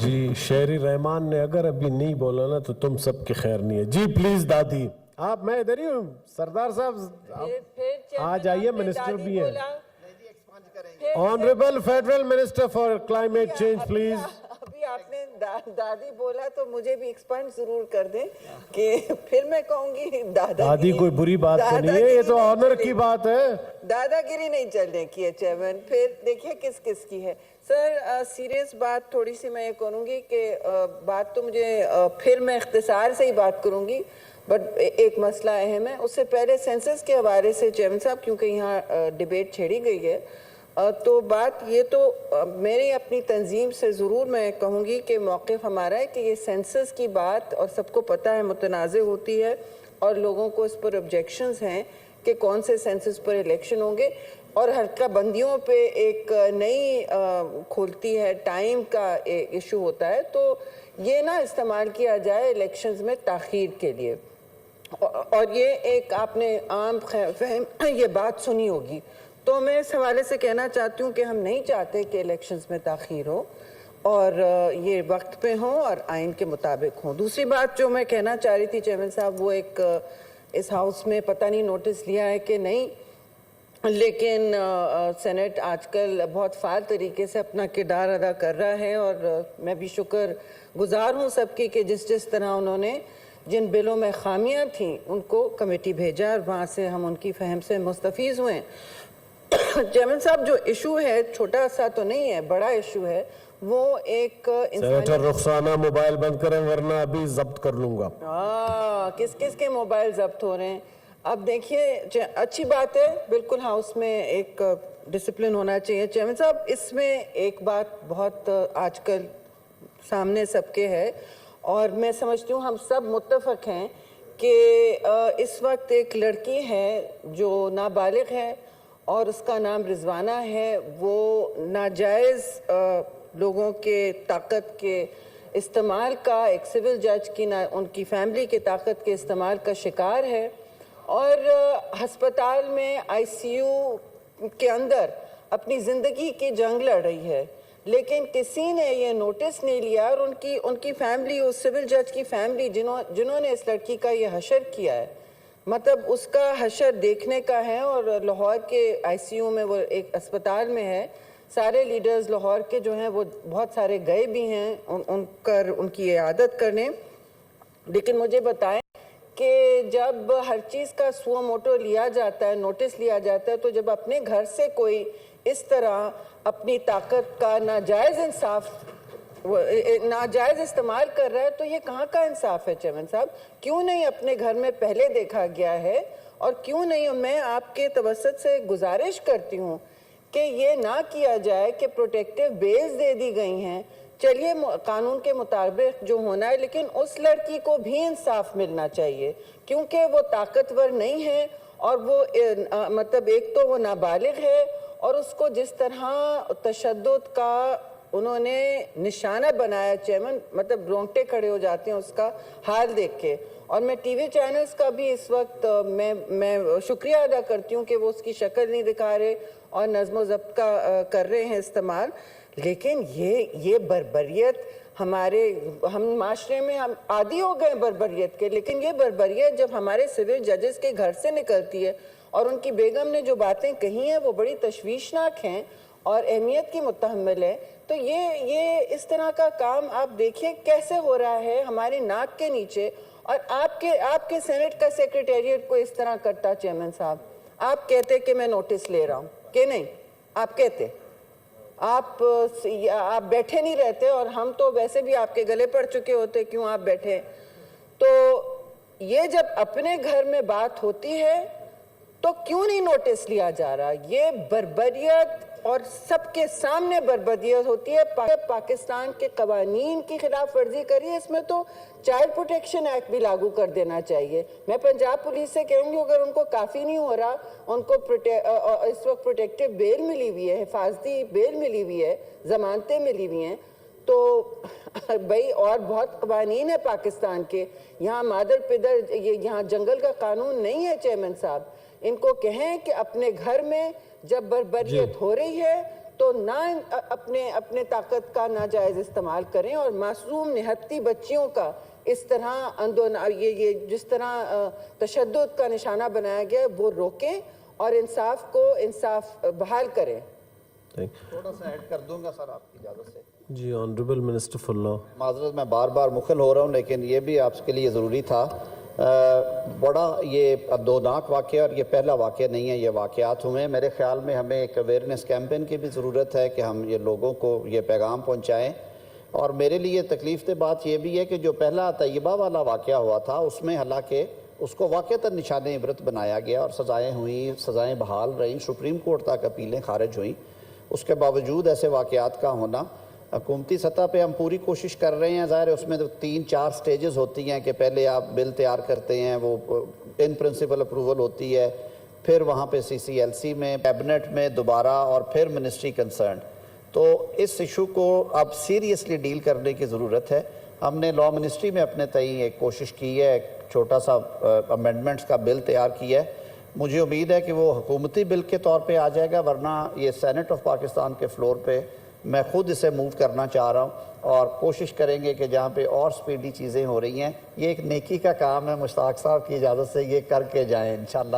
جی شہری رحمان نے اگر ابھی نہیں بولا نا تو تم سب کی خیر نہیں ہے. جی پلیز دادی آپ, میں ادھر ہی ہوں. سردار صاحب آ جائیے, منسٹر بھی ہیں. Honourable federal minister for climate change please. ابھی آپ نے دادی بولا تو مجھے بھی ایکسپینڈ ضرور کر دیں کہ پھر میں کہوں گی دادی کوئی بری بات تو نہیں ہے, یہ تو آنر کی بات ہے. دادا گیری نہیں چلنے کی ہے چیئرمین. پھر دیکھیے کس کس کی ہے. سر سیریس بات تھوڑی سی میں یہ کروں گی کہ بات تو مجھے پھر میں اختصار سے ہی بات کروں گی, بٹ ایک مسئلہ اہم ہے. اس سے پہلے سینسس کے حوالے سے چیئرمین صاحب, کیونکہ یہاں ڈیبیٹ چھیڑی گئی ہے, تو بات یہ تو میری اپنی تنظیم سے ضرور میں کہوں گی کہ موقف ہمارا ہے کہ یہ سینسس کی بات, اور سب کو پتہ ہے متنازع ہوتی ہے اور لوگوں کو اس پر آبجیکشنز ہیں کہ کون سے سینسس پر الیکشن ہوں گے, اور حلقہ بندیوں پہ ایک نئی کھولتی ہے, ٹائم کا ایشو ہوتا ہے, تو یہ نہ استعمال کیا جائے الیکشنز میں تاخیر کے لیے. اور یہ ایک آپ نے عام فہم یہ بات سنی ہوگی, تو میں اس حوالے سے کہنا چاہتی ہوں کہ ہم نہیں چاہتے کہ الیکشنز میں تاخیر ہو اور یہ وقت پہ ہوں اور آئین کے مطابق ہوں. دوسری بات جو میں کہنا چاہ رہی تھی چیئرمین صاحب, وہ ایک اس ہاؤس میں پتہ نہیں نوٹس لیا ہے کہ نہیں, لیکن سینٹ آج کل بہت فعال طریقے سے اپنا کردار ادا کر رہا ہے, اور میں بھی شکر گزار ہوں سب کی کہ جس طرح انہوں نے جن بلوں میں خامیاں تھیں ان کو کمیٹی بھیجا اور وہاں سے ہم ان کی فہم سے مستفیض ہوئے. چیئرمین صاحب جو ایشو ہے چھوٹا سا تو نہیں ہے, بڑا ایشو ہے, وہ ایک سینیٹر رخسانہ موبائل بند کریں ورنہ ابھی ضبط کر لوں گا. کس کس کے موبائل ضبط ہو رہے ہیں. اب دیکھیے اچھی بات ہے, بالکل ہاؤس میں ایک ڈسپلن ہونا چاہیے. چیئرمین صاحب اس میں ایک بات بہت آج کل سامنے سب کے ہے, اور میں سمجھتی ہوں ہم سب متفق ہیں کہ اس وقت ایک لڑکی ہے جو نابالغ ہے اور اس کا نام رضوانہ ہے, وہ ناجائز لوگوں کے طاقت کے استعمال کا, ایک سول جج کی ان کی فیملی کے طاقت کے استعمال کا شکار ہے, اور ہسپتال میں آئی سی یو کے اندر اپنی زندگی کی جنگ لڑ رہی ہے. لیکن کسی نے یہ نوٹس نہیں لیا, اور ان کی فیملی, اس سول جج کی فیملی جنہوں نے اس لڑکی کا یہ حشر کیا ہے, مطلب اس کا حشر دیکھنے کا ہے. اور لاہور کے آئی سی یو میں وہ ایک اسپتال میں ہے, سارے لیڈرز لاہور کے جو ہیں وہ بہت سارے گئے بھی ہیں ان کی عیادت کرنے. لیکن مجھے بتائیں کہ جب ہر چیز کا سو موٹو لیا جاتا ہے, نوٹس لیا جاتا ہے, تو جب اپنے گھر سے کوئی اس طرح اپنی طاقت کا ناجائز استعمال کر رہا ہے, تو یہ کہاں کا انصاف ہے چیئرمین صاحب؟ کیوں نہیں اپنے گھر میں پہلے دیکھا گیا ہے, اور کیوں نہیں, میں آپ کے توسط سے گزارش کرتی ہوں کہ یہ نہ کیا جائے کہ پروٹیکٹیو بیلز دے دی گئی ہیں, چلیے قانون کے مطابق جو ہونا ہے, لیکن اس لڑکی کو بھی انصاف ملنا چاہیے کیونکہ وہ طاقتور نہیں ہے, اور وہ مطلب ایک تو وہ نابالغ ہے, اور اس کو جس طرح تشدد کا انہوں نے نشانہ بنایا چیئرمین, مطلب رونگٹے کھڑے ہو جاتے ہیں اس کا حال دیکھ کے. اور میں ٹی وی چینلز کا بھی اس وقت میں شکریہ ادا کرتی ہوں کہ وہ اس کی شکل نہیں دکھا رہے اور نظم و ضبط کا کر رہے ہیں استعمال. لیکن یہ بربریت ہم معاشرے میں ہم عادی ہو گئے بربریت کے, لیکن یہ بربریت جب ہمارے سول ججز کے گھر سے نکلتی ہے, اور ان کی بیگم نے جو باتیں کہی ہیں وہ بڑی تشویشناک ہیں اور اہمیت کی متحمل ہے, تو یہ اس طرح کا کام آپ دیکھیے کیسے ہو رہا ہے ہماری ناک کے نیچے. اور آپ کے سینٹ کا سیکریٹریٹ کو اس طرح کرتا چیئرمین صاحب, آپ کہتے کہ میں نوٹس لے رہا ہوں کہ نہیں, آپ کہتے آپ بیٹھے نہیں رہتے, اور ہم تو ویسے بھی آپ کے گلے پڑ چکے ہوتے, کیوں آپ بیٹھے. تو یہ جب اپنے گھر میں بات ہوتی ہے تو کیوں نہیں نوٹس لیا جا رہا؟ یہ بربریت اور سب کے سامنے بربریت ہوتی ہے. پاکستان کے قوانین کی خلاف ورزی کری ہے, اس میں تو چائلڈ پروٹیکشن ایکٹ بھی لاگو کر دینا چاہیے. میں پنجاب پولیس سے کہوں گی اگر ان کو کافی نہیں ہو رہا, ان کو اس وقت پروٹیکٹیو بیل ملی ہوئی ہے, حفاظتی بیل ملی ہوئی ہے, ضمانتیں ملی ہوئی ہیں, تو بھئی اور بہت قوانین ہے پاکستان کے. یہاں مادر پدر, یہاں جنگل کا قانون نہیں ہے چیئرمین صاحب. ان کو کہیں کہ اپنے گھر میں جب بربریت ہو رہی ہے تو نہ اپنے طاقت کا ناجائز استعمال کریں اور معصوم نہتی بچیوں کا اس طرح یہ جس طرح تشدد کا نشانہ بنایا گیا ہے وہ روکیں اور انصاف بحال کریں. تھوڑا سا ایڈ کر دوں گا سر آپ کی اجازت سے. جی آنریبل منسٹر فار لا. معذرت میں بار بار مخل ہو رہا ہوں لیکن یہ بھی آپ کے لیے ضروری تھا. بڑا یہ دوناک واقعہ اور یہ پہلا واقعہ نہیں ہے, یہ واقعات ہوئے ہیں. میرے خیال میں ہمیں ایک اویئرنیس کیمپین کی بھی ضرورت ہے کہ ہم یہ لوگوں کو یہ پیغام پہنچائیں. اور میرے لیے تکلیف دہ بات یہ بھی ہے کہ جو پہلا طیبہ والا واقعہ ہوا تھا اس میں حالانکہ اس کو واقعتاً نشان عبرت بنایا گیا اور سزائیں ہوئیں, سزائیں بحال رہیں, سپریم کورٹ تک اپیلیں خارج ہوئیں. اس کے باوجود ایسے واقعات کا ہونا, حکومتی سطح پہ ہم پوری کوشش کر رہے ہیں. ظاہر ہے اس میں 3-4 سٹیجز ہوتی ہیں کہ پہلے آپ بل تیار کرتے ہیں, وہ ان پرنسپل اپروول ہوتی ہے, پھر وہاں پہ CCLC میں, کیبنٹ میں دوبارہ, اور پھر منسٹری کنسرن. تو اس ایشو کو اب سیریسلی ڈیل کرنے کی ضرورت ہے. ہم نے لا منسٹری میں اپنے تئیں ایک کوشش کی ہے, ایک چھوٹا سا امینڈمنٹس کا بل تیار کیا ہے. مجھے امید ہے کہ وہ حکومتی بل کے طور پہ آ جائے گا, ورنہ یہ سینٹ آف پاکستان کے فلور پہ میں خود اسے موو کرنا چاہ رہا ہوں, اور کوشش کریں گے کہ جہاں پہ اور سپیڈی چیزیں ہو رہی ہیں, یہ ایک نیکی کا کام ہے. مشتاق صاحب کی اجازت سے یہ کر کے جائیں انشاءاللہ.